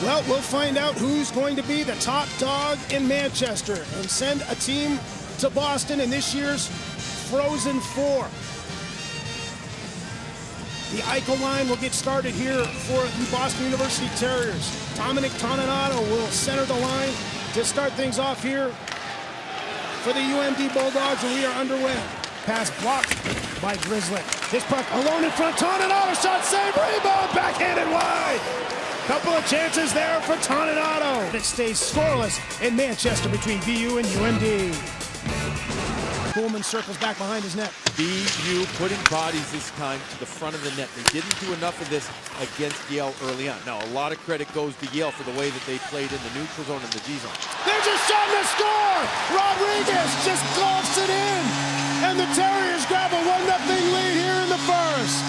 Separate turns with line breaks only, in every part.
Well, we'll find out who's going to be the top dog in Manchester and send a team to Boston in this year's Frozen Four. The Eichel line will get started here for the Boston University Terriers. Dominic Toninato will center the line to start things off here for the UMD Bulldogs, and we are underway. Pass blocked by Grizzly. This puck alone in front. Toninato, shot save, rebound, backhanded wide. Couple of chances there for Toninato. It stays scoreless in Manchester between BU and UMD. Coolman circles back behind his net.
BU putting bodies this time to the front of the net. They didn't do enough of this against Yale early on. Now, a lot of credit goes to Yale for the way that they played in the neutral zone and the G zone.
There's a shot and a score! Rodrigues just golfs it in! And the Terriers grab a 1-0 lead here in the first.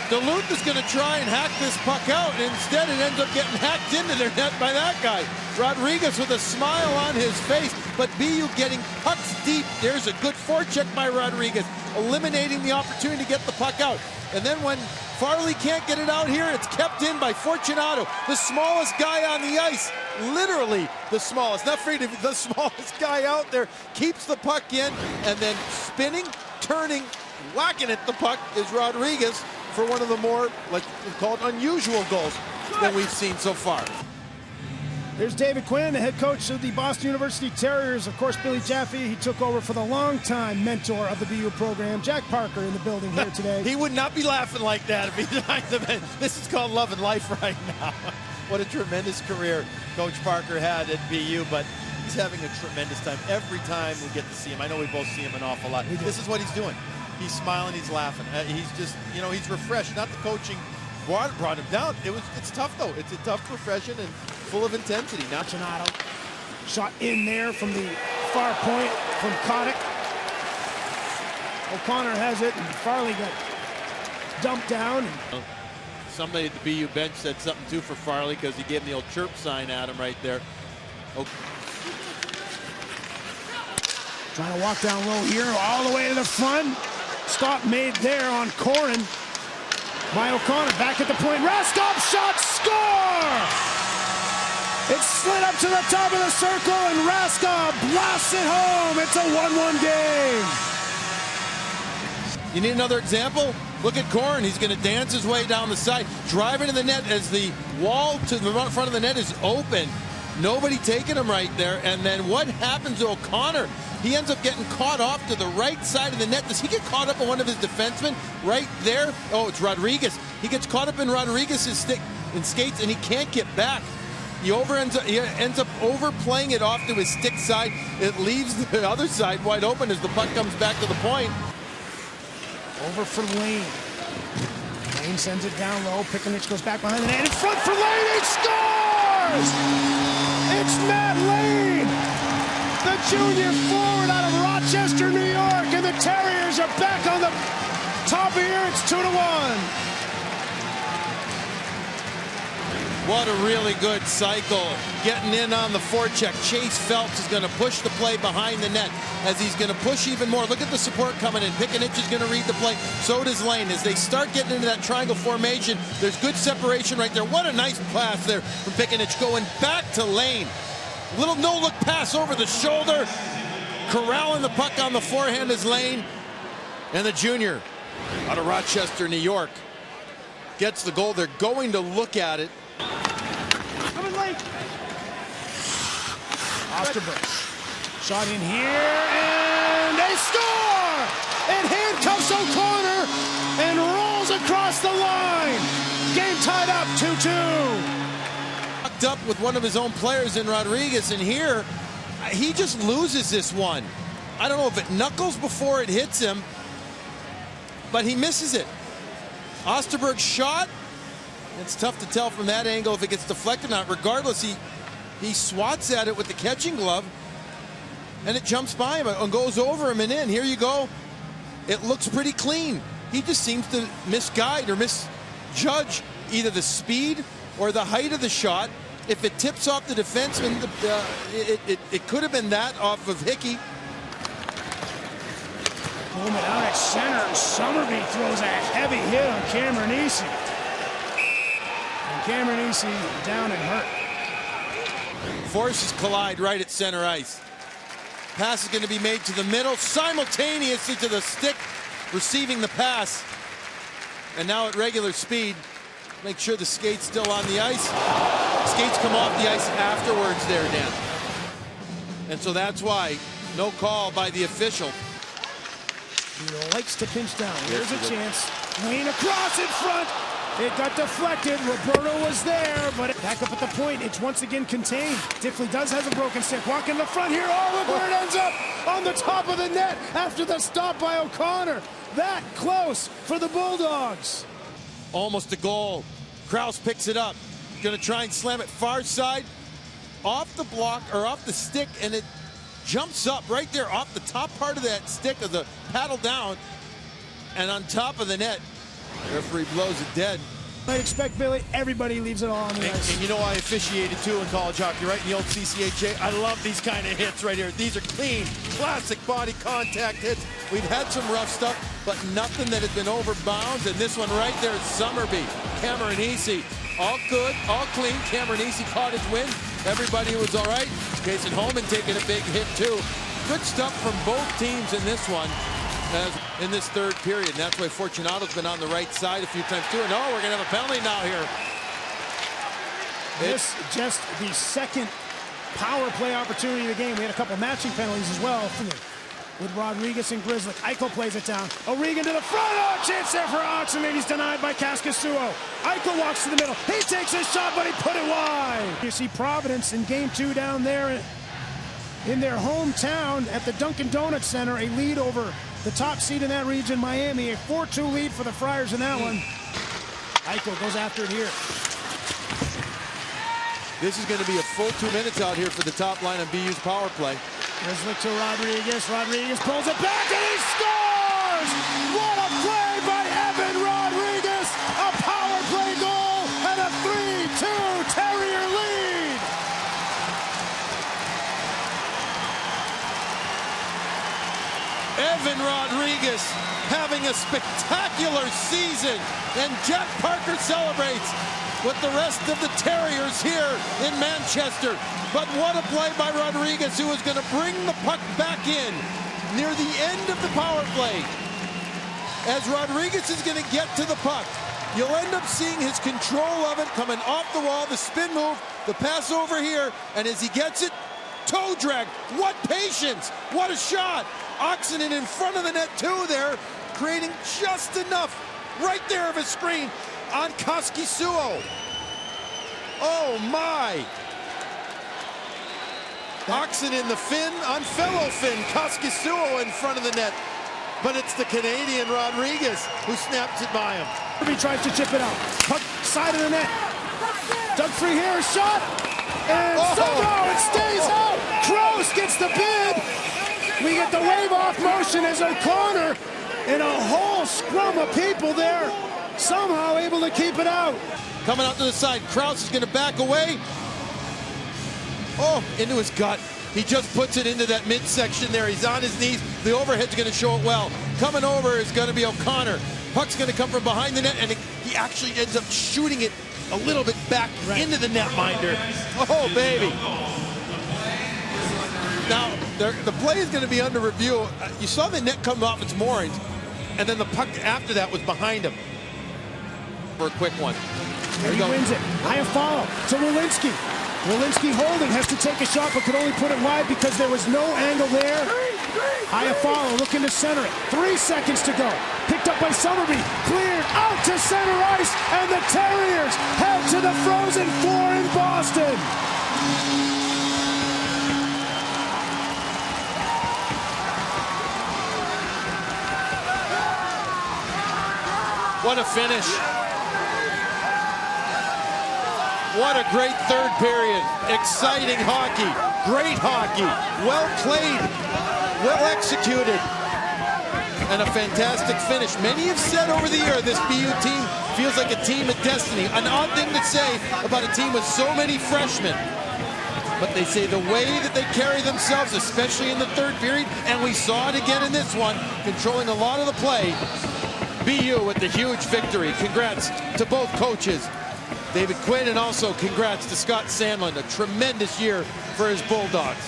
Duluth is going to try and hack this puck out, and instead it ends up getting hacked into their net by that guy. Rodrigues with a smile on his face, but BU getting pucks deep. There's a good forecheck by Rodrigues, eliminating the opportunity to get the puck out. And then when Farley can't get it out here, it's kept in by Fortunato, the smallest guy on the ice. Literally the smallest, not afraid of the smallest guy out there, keeps the puck in, and then spinning, turning, whacking at the puck is Rodrigues for one of the more, like we call it, unusual goals that we've seen so far.
There's David Quinn, the head coach of the Boston University Terriers. Of course, Billy Jaffe, he took over for the longtime mentor of the BU program, Jack Parker, in the building here today.
He would not be laughing like that if he died. This is called love and life right now. What a tremendous career Coach Parker had at BU, but he's having a tremendous time every time we get to see him. I know we both see him an awful lot. This is what he's doing. He's smiling, he's laughing. He's just, you know, he's refreshed. Not the coaching brought him down. It's tough, though. It's a tough profession and full of intensity. Now
Fortunato, shot in there from the far point from Kotick. O'Connor has it, and Farley got dumped down.
Somebody at the BU bench said something, too, for Farley, because he gave him the old chirp sign at him right there.
Trying to walk down low here, all the way to the front. Stop made there on Corin by O'Connor. Back at the point. Raskov shot, score! It slid up to the top of the circle, and Raskov blasts it home. It's a 1-1 game.
You need another example? Look at Corin. He's going to dance his way down the side, drive into the net as the wall to the front of the net is open. Nobody taking him right there. And then what happens to O'Connor? He ends up getting caught off to the right side of the net. Does he get caught up on one of his defensemen right there? Oh, it's Rodrigues. He gets caught up in Rodrigues' stick and skates, and he can't get back. He ends up overplaying it off to his stick side. It leaves the other side wide open as the puck comes back to the point.
Over for Lane. Lane sends it down low. Pikanich goes back behind the net. In front for Lane. He scores! It's Matt Lane, the junior forward out of Rochester, New York, and the Terriers are back on the top here. It's 2-1.
What a really good cycle. Getting in on the forecheck. Chase Phelps is going to push the play behind the net as he's going to push even more. Look at the support coming in. Pikanich is going to read the play. So does Lane. As they start getting into that triangle formation, there's good separation right there. What a nice pass there from Pikanich going back to Lane. Little no-look pass over the shoulder. Corralling the puck on the forehand is Lane. And the junior out of Rochester, New York, gets the goal. They're going to look at it.
Osterberg, shot in here, and they score! It handcuffs O'Connor and rolls across the line. Game tied up 2-2.
Locked up with one of his own players in Rodrigues, and here he just loses this one. I don't know if it knuckles before it hits him, but he misses it. Osterberg's shot, it's tough to tell from that angle if it gets deflected or not. Regardless, he swats at it with the catching glove, and it jumps by him and goes over him and in. Here you go. It looks pretty clean. He just seems to misguide or misjudge either the speed or the height of the shot. If it tips off the defenseman, it could have been that off of Hickey.
Moving out at center, Summerby throws a heavy hit on Cameron Easy. And Cameron Easy down and hurt.
Forces collide right at center ice. Pass is going to be made to the middle, simultaneously to the stick, receiving the pass. And now at regular speed, make sure the skate's still on the ice. Skates come off the ice afterwards there, Dan. And so that's why no call by the official.
He likes to pinch down. Here's a chance. Wayne across in front. It got deflected. Roberto was there, but back up at the point. It's once again contained. Diffley does have a broken stick. Walking the front here. Oh, look where it ends up on the top of the net after the stop by O'Connor. That close for the Bulldogs.
Almost a goal. Krause picks it up. Going to try and slam it far side. Off the block, or off the stick, and it jumps up right there off the top part of that stick of the paddle down and on top of the net. Referee blows it dead.
I'd expect, Billy, everybody leaves it all on the ice.
And you know, I officiated too in college hockey, right? In the old CCHA. I love these kind of hits right here. These are clean, classic body contact hits.
We've had some rough stuff, but nothing that has been over bounds. And this one right there is Summerby. Cameron Easy. All good, all clean. Cameron Easy caught his win. Everybody was all right. Jason Holman taking a big hit too. Good stuff from both teams in this one, in this third period. And that's why Fortunato's been on the right side a few times too. And oh, we're going to have a penalty now here.
This just the second power play opportunity of the game. We had a couple matching penalties as well with Rodrigues and Grizzly. Eichel plays it down. O'Regan to the front. Oh, chance there for Oxenden. He's denied by Kaskisuo. Eichel walks to the middle. He takes a shot, but he put it wide. You see Providence in game 2 down there in their hometown at the Dunkin' Donuts Center. A lead over the top seed in that region, Miami. A 4-2 lead for the Friars in that one. Eichel goes after it here.
This is going to be a full 2 minutes out here for the top line of BU's power play.
Grizzly to Rodrigues. Rodrigues pulls it back and he scores! What a play by Evan Rodrigues! A power play goal and a 3-2 Terrier lead!
Evan Rodrigues having a spectacular season, and Jack Parker celebrates with the rest of the Terriers here in Manchester. But what a play by Rodrigues, who is going to bring the puck back in near the end of the power play. As Rodrigues is going to get to the puck, you'll end up seeing his control of it coming off the wall, the spin move, the pass over here, and as he gets it, toe drag. What patience! What a shot! Oxenden in front of the net too there, creating just enough right there of a screen on Kaskisuo. Oh my!
Oxenden the Finn on fellow Finn. Kaskisuo in front of the net. But it's the Canadian Rodrigues who snaps it by him.
He tries to chip it out. Puck side of the net. Dug free here, shot! And somehow it stays out! Krause gets the bid! We get the wave-off motion as O'Connor and a whole scrum of people there somehow able to keep it out.
Coming out to the side, Krause is going to back away. Oh, into his gut. He just puts it into that midsection there. He's on his knees. The overhead's going to show it well. Coming over is going to be O'Connor. Puck's going to come from behind the net, and he actually ends up shooting it a little bit back into the netminder. Oh, baby. Now, the play is going to be under review. You saw the net come off its moorings, and then the puck after that was behind him. For a quick one.
There he wins it. High follow to Walensky. Walensky holding, has to take a shot, but could only put it wide because there was no angle there. High follow, looking to center it. 3 seconds to go. Picked up by Summerby. Cleared out to center ice, and the Terriers head to the Frozen Four in Boston.
What a finish. What a great third period. Exciting hockey. Great hockey. Well played. Well executed. And a fantastic finish. Many have said over the year this BU team feels like a team of destiny. An odd thing to say about a team with so many freshmen. But they say the way that they carry themselves, especially in the third period, and we saw it again in this one, controlling a lot of the play. BU with the huge victory. Congrats to both coaches, David Quinn, and also congrats to Scott Sandlin. A tremendous year for his Bulldogs.